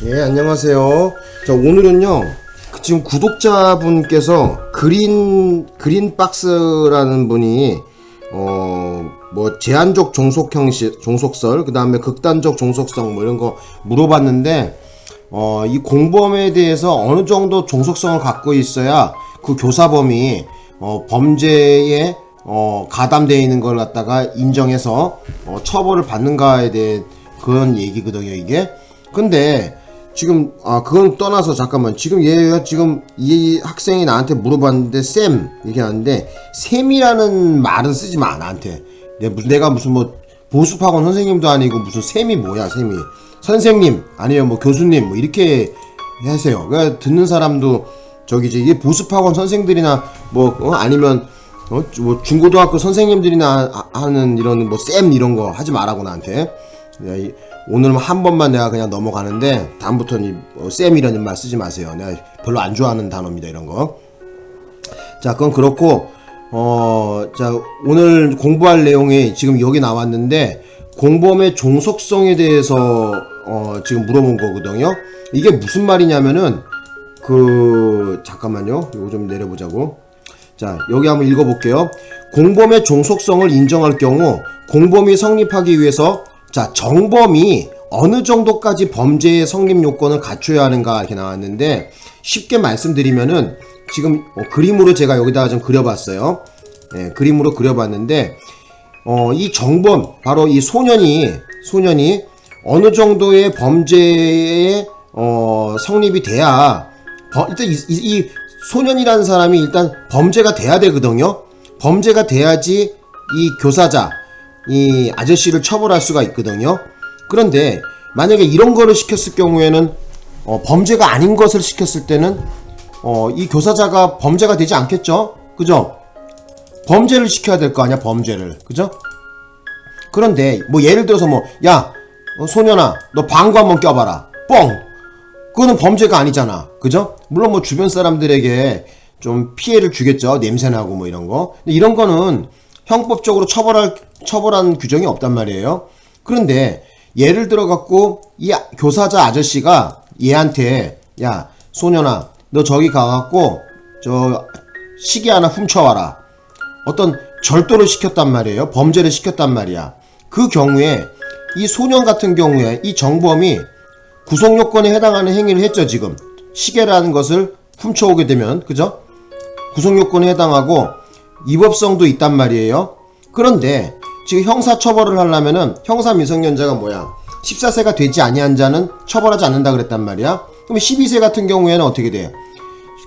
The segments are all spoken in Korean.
예, 안녕하세요. 자, 오늘은요, 지금 구독자분께서 그린박스라는 분이, 제한적 종속설, 그 다음에 극단적 종속성, 이런 거 물어봤는데, 이 공범에 대해서 어느 정도 종속성을 갖고 있어야 그 교사범이, 범죄에, 가담되어 있는 걸 갖다가 인정해서, 처벌을 받는가에 대한 그런 얘기거든요, 이게. 근데, 지금 그건 떠나서 잠깐만, 지금 얘가 지금 이 학생이 나한테 물어봤는데 쌤 이렇게 하는데, 쌤이라는 말은 쓰지 마 나한테. 내가 무슨 보습학원 선생님도 아니고 무슨 쌤이 뭐야. 쌤이 선생님 아니면 교수님 이렇게 하세요. 그러니까 듣는 사람도 이게 보습학원 선생들이나 아니면 중고등학교 선생님들이나 하는 이런 쌤 이런 거 하지 말라고 나한테. 오늘은 한 번만 내가 그냥 넘어가는데 다음부터는 쌤이라는 말 쓰지 마세요. 내가 별로 안 좋아하는 단어입니다, 이런 거. 자, 그건 그렇고, 자, 오늘 공부할 내용이 지금 여기 나왔는데, 공범의 종속성에 대해서, 지금 물어본 거거든요. 이게 무슨 말이냐면은, 잠깐만요. 이거 좀 내려보자고. 자, 여기 한번 읽어볼게요. 공범의 종속성을 인정할 경우, 공범이 성립하기 위해서 자, 정범이 어느 정도까지 범죄의 성립 요건을 갖춰야 하는가 이렇게 나왔는데, 쉽게 말씀드리면은 지금 그림으로 제가 여기다가 좀 그려봤어요. 예, 그림으로 그려봤는데, 이 정범, 바로 이 소년이 어느 정도의 범죄의 성립이 돼야, 일단 이 소년이라는 사람이 일단 범죄가 돼야 되거든요. 범죄가 돼야지 이 교사자, 이 아저씨를 처벌할 수가 있거든요. 그런데 만약에 이런 거를 시켰을 경우에는 범죄가 아닌 것을 시켰을 때는 이 교사자가 범죄가 되지 않겠죠? 그죠? 범죄를 시켜야 될 거 아니야, 범죄를. 그죠? 그런데 예를 들어서 야, 소년아, 너 방구 한번 껴봐라. 뻥! 그거는 범죄가 아니잖아. 그죠? 물론 주변 사람들에게 좀 피해를 주겠죠. 냄새나고 이런 거. 근데 이런 거는 형법적으로 처벌한 규정이 없단 말이에요. 그런데 예를 들어 갖고 이 교사자 아저씨가 얘한테, 야, 소년아, 너 저기 가갖고 저 시계 하나 훔쳐와라. 어떤 절도를 시켰단 말이에요. 범죄를 시켰단 말이야. 그 경우에 이 소년 같은 경우에 이 정범이 구속요건에 해당하는 행위를 했죠. 지금 시계라는 것을 훔쳐오게 되면, 그죠? 구속요건에 해당하고 위법성도 있단 말이에요. 그런데 지금 형사처벌을 하려면은 형사 미성년자가 14세가 되지 아니한 자는 처벌하지 않는다 그랬단 말이야. 그럼 12세 같은 경우에는 어떻게 돼?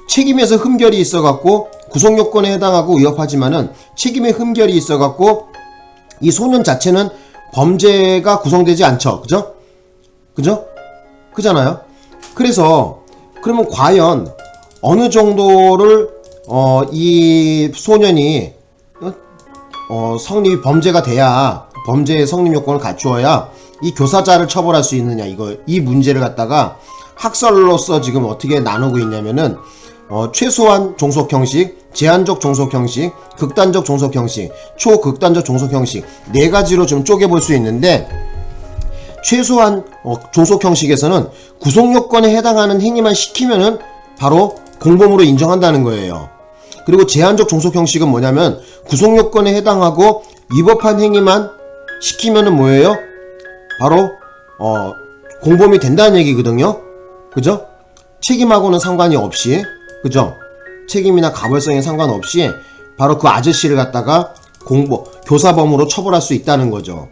책임에서 흠결이 있어갖고 구속요건에 해당하고 위협하지만은 책임의 흠결이 있어갖고 이 소년 자체는 범죄가 구성되지 않죠. 그죠? 그죠? 그잖아요. 그래서 그러면 과연 어느 정도를 이 소년이 성립이 범죄가 돼야, 범죄의 성립 요건을 갖추어야 이 교사자를 처벌할 수 있느냐, 이 문제를 갖다가 학설로서 지금 어떻게 나누고 있냐면은 최소한 종속 형식, 제한적 종속 형식, 극단적 종속 형식, 초극단적 종속 형식 네 가지로 좀 쪼개볼 수 있는데, 최소한 종속 형식에서는 구속 요건에 해당하는 행위만 시키면은 바로 공범으로 인정한다는 거예요. 그리고 제한적 종속 형식은 뭐냐면 구속 요건에 해당하고 위법한 행위만 시키면은 뭐예요? 바로 공범이 된다는 얘기거든요. 그죠? 책임하고는 상관이 없이, 그죠? 책임이나 가벌성에 상관없이 바로 그 아저씨를 갖다가 교사범으로 처벌할 수 있다는 거죠.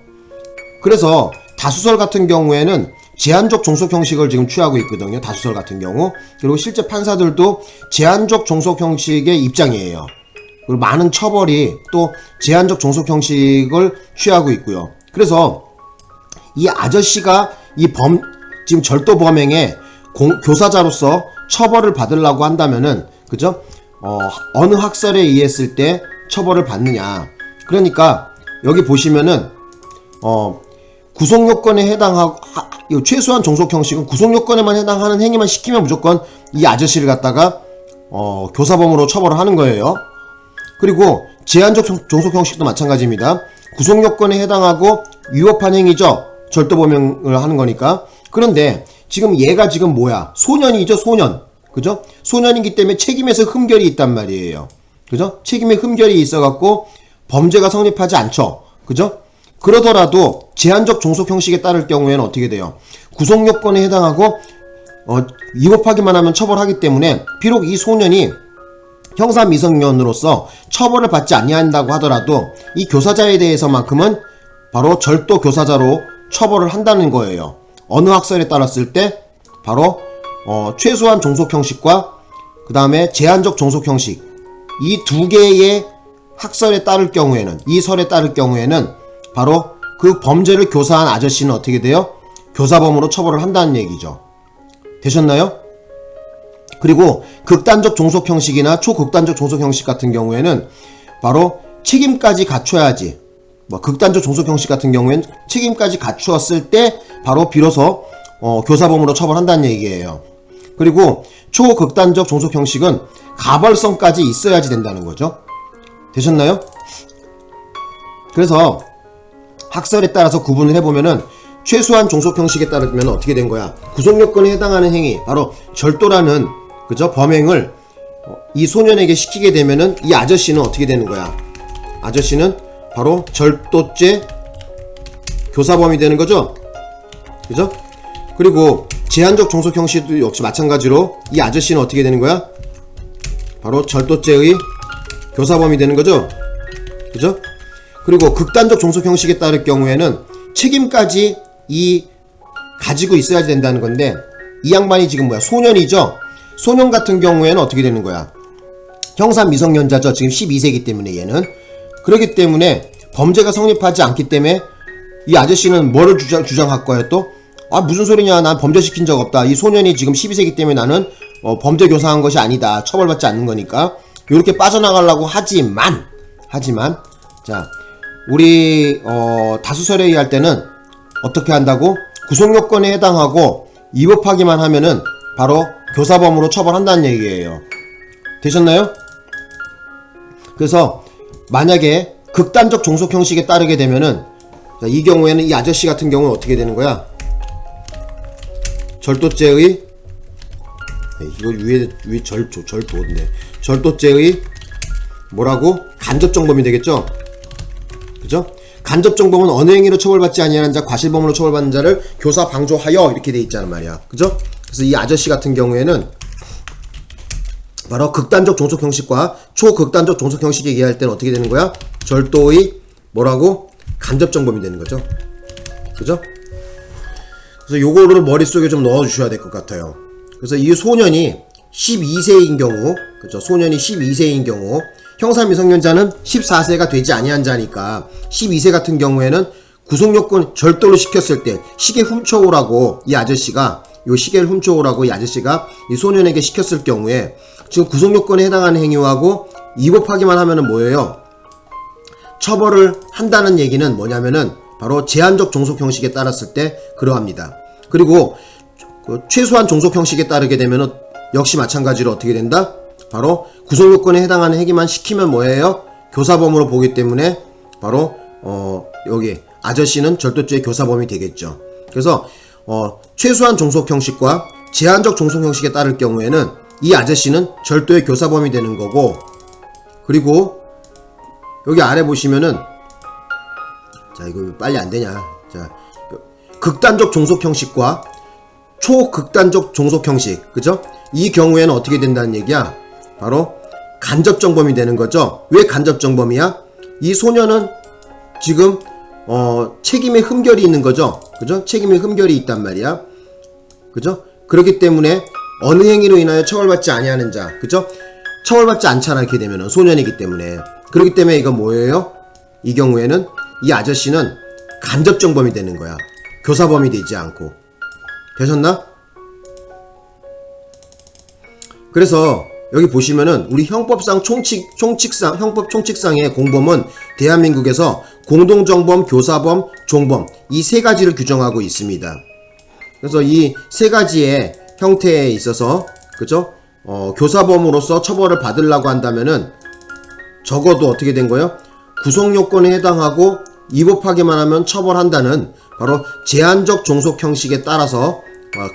그래서 다수설 같은 경우에는 제한적 종속 형식을 지금 취하고 있거든요. 다수설 같은 경우. 그리고 실제 판사들도 제한적 종속 형식의 입장이에요. 그리고 많은 처벌이 또 제한적 종속 형식을 취하고 있고요. 그래서 이 아저씨가 지금 절도 범행에 교사자로서 처벌을 받으려고 한다면은, 그죠? 어느 학설에 의했을 때 처벌을 받느냐. 그러니까 여기 보시면은 구속요건에 해당하고, 최소한 종속 형식은 구속요건에만 해당하는 행위만 시키면 무조건 이 아저씨를 갖다가 교사범으로 처벌을 하는 거예요. 그리고 제한적 종속 형식도 마찬가지입니다. 구속요건에 해당하고 위법한 행위죠. 절도범행을 하는 거니까. 그런데 지금 얘가 지금 뭐야? 소년이죠, 소년. 그죠? 소년이기 때문에 책임에서 흠결이 있단 말이에요. 그죠? 책임에 흠결이 있어갖고 범죄가 성립하지 않죠. 그죠? 그러더라도 제한적 종속 형식에 따를 경우에는 어떻게 돼요? 구속 요건에 해당하고 위법하기만 하면 처벌하기 때문에 비록 이 소년이 형사 미성년으로서 처벌을 받지 아니한다고 하더라도 이 교사자에 대해서만큼은 바로 절도 교사자로 처벌을 한다는 거예요. 어느 학설에 따랐을 때 바로 최소한 종속 형식과 그 다음에 제한적 종속 형식 이 두 개의 학설에 따를 경우에는 이 설에 따를 경우에는 바로 그 범죄를 교사한 아저씨는 어떻게 돼요? 교사범으로 처벌을 한다는 얘기죠. 되셨나요? 그리고 극단적 종속 형식이나 초극단적 종속 형식 같은 경우에는 바로 책임까지 갖춰야지. 극단적 종속 형식 같은 경우에는 책임까지 갖추었을 때 바로 비로소 교사범으로 처벌한다는 얘기예요. 그리고 초극단적 종속 형식은 가벌성까지 있어야지 된다는 거죠. 되셨나요? 그래서 학설에 따라서 구분을 해보면은 최소한 종속 형식에 따르면 어떻게 된 거야? 구속 요건에 해당하는 행위, 바로 절도라는 그죠? 범행을 이 소년에게 시키게 되면은 이 아저씨는 어떻게 되는 거야? 아저씨는 바로 절도죄 교사범이 되는 거죠? 그죠? 그리고 제한적 종속 형식도 역시 마찬가지로 이 아저씨는 어떻게 되는 거야? 바로 절도죄의 교사범이 되는 거죠? 그죠? 그리고 극단적 종속 형식에 따를 경우에는 책임까지 가지고 있어야 된다는 건데 이 양반이 지금 뭐야? 소년이죠? 소년 같은 경우에는 어떻게 되는 거야? 형사 미성년자죠. 지금 12세이기 때문에 얘는. 그렇기 때문에 범죄가 성립하지 않기 때문에 이 아저씨는 뭐를 주장할 거예요 또? 아 무슨 소리냐, 난 범죄시킨 적 없다. 이 소년이 지금 12세이기 때문에 나는 범죄 교사한 것이 아니다. 처벌받지 않는 거니까. 이렇게 빠져나가려고 하지만 자 우리 다수설에 의할 때는 어떻게 한다고? 구속요건에 해당하고 위법하기만 하면은 바로 교사범으로 처벌한다는 얘기예요. 되셨나요? 그래서 만약에 극단적 종속 형식에 따르게 되면은 자, 이 경우에는 이 아저씨 같은 경우는 어떻게 되는 거야? 절도죄의 이거 위에 절도인데 절도죄의 뭐라고? 간접정범이 되겠죠? 그죠? 간접정범은 어느 행위로 처벌받지 아니하는 자, 과실범으로 처벌받는 자를 교사 방조하여 이렇게 돼 있잖아 말이야. 그죠? 그래서 이 아저씨 같은 경우에는 바로 극단적 종속 형식과 초극단적 종속 형식 얘기할 때는 어떻게 되는 거야? 절도의 뭐라고? 간접정범이 되는 거죠. 그죠? 그래서 요거를 머릿속에 좀 넣어주셔야 될 것 같아요. 그래서 이 소년이 12세인 경우, 그죠? 소년이 12세인 경우, 형사 미성년자는 14세가 되지 아니한 자니까 12세 같은 경우에는 구속요건 절도를 시켰을 때 시계 훔쳐오라고 이 아저씨가 요 시계를 훔쳐오라고 이 아저씨가 이 소년에게 시켰을 경우에 지금 구속요건에 해당하는 행위하고 위법하기만 하면은 뭐예요? 처벌을 한다는 얘기는 뭐냐면은 바로 제한적 종속 형식에 따랐을 때 그러합니다. 그리고 그 최소한 종속 형식에 따르게 되면은 역시 마찬가지로 어떻게 된다? 바로 구속요건에 해당하는 행위만 시키면 뭐예요? 교사범으로 보기 때문에 바로 여기 아저씨는 절도죄의 교사범이 되겠죠. 그래서 최소한 종속 형식과 제한적 종속 형식에 따를 경우에는 이 아저씨는 절도의 교사범이 되는 거고, 그리고 여기 아래 보시면은 자 이거 빨리 안 되냐? 자 극단적 종속 형식과 초극단적 종속 형식, 그죠? 이 경우에는 어떻게 된다는 얘기야? 바로 간접정범이 되는 거죠. 왜 간접정범이야? 이 소년은 지금 책임의 흠결이 있는 거죠. 그죠? 책임의 흠결이 있단 말이야. 그죠? 그렇기 때문에 어느 행위로 인하여 처벌받지 아니하는 자, 그죠? 처벌받지 않잖아, 이렇게 되면은 소년이기 때문에. 그렇기 때문에 이건 뭐예요? 이 경우에는 이 아저씨는 간접정범이 되는 거야. 교사범이 되지 않고. 되셨나? 그래서 여기 보시면은 우리 형법 총칙상의 공범은 대한민국에서 공동정범, 교사범, 종범 이 세 가지를 규정하고 있습니다. 그래서 이 세 가지의 형태에 있어서 그죠? 교사범으로서 처벌을 받으려고 한다면은 적어도 어떻게 된 거예요? 구속요건에 해당하고 위법하기만 하면 처벌한다는 바로 제한적 종속 형식에 따라서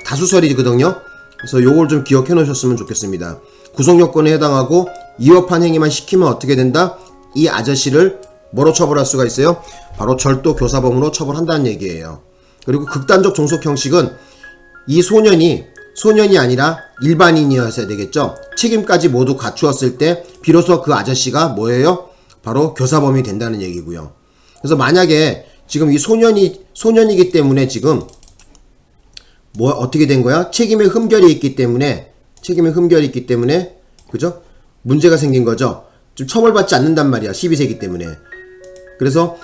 다수설이거든요. 그래서 요걸 좀 기억해 놓으셨으면 좋겠습니다. 구속요건에 해당하고 위협한 행위만 시키면 어떻게 된다? 이 아저씨를 뭐로 처벌할 수가 있어요? 바로 절도 교사범으로 처벌한다는 얘기예요. 그리고 극단적 종속 형식은 이 소년이 아니라 일반인이어야 되겠죠. 책임까지 모두 갖추었을 때 비로소 그 아저씨가 뭐예요? 바로 교사범이 된다는 얘기고요. 그래서 만약에 지금 이 소년이기 때문에 지금 뭐 어떻게 된 거야? 책임의 흠결이 있기 때문에 그죠? 문제가 생긴 거죠. 좀 처벌받지 않는단 말이야. 12세기 때문에. 그래서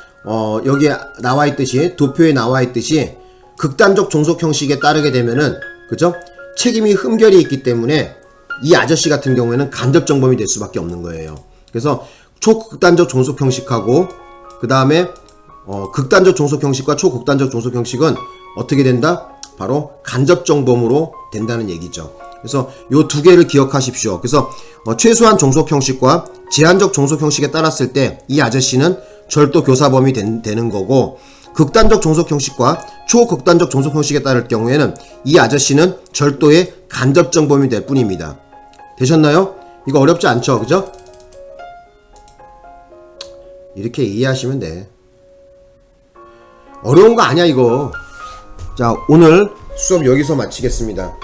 여기에 나와 있듯이 도표에 나와 있듯이 극단적 종속 형식에 따르게 되면은 그죠? 책임이 흠결이 있기 때문에 이 아저씨 같은 경우에는 간접 정범이 될 수밖에 없는 거예요. 그래서 초극단적 종속 형식하고 그 다음에 극단적 종속 형식과 초극단적 종속 형식은 어떻게 된다? 바로 간접 정범으로 된다는 얘기죠. 그래서 요 두 개를 기억하십시오. 그래서 최소한 종속 형식과 제한적 종속 형식에 따랐을 때 이 아저씨는 절도 교사범이 되는 거고, 극단적 종속 형식과 초극단적 종속 형식에 따를 경우에는 이 아저씨는 절도의 간접 정범이 될 뿐입니다. 되셨나요? 이거 어렵지 않죠? 그죠? 이렇게 이해하시면 돼. 어려운 거 아니야 이거. 자, 오늘 수업 여기서 마치겠습니다.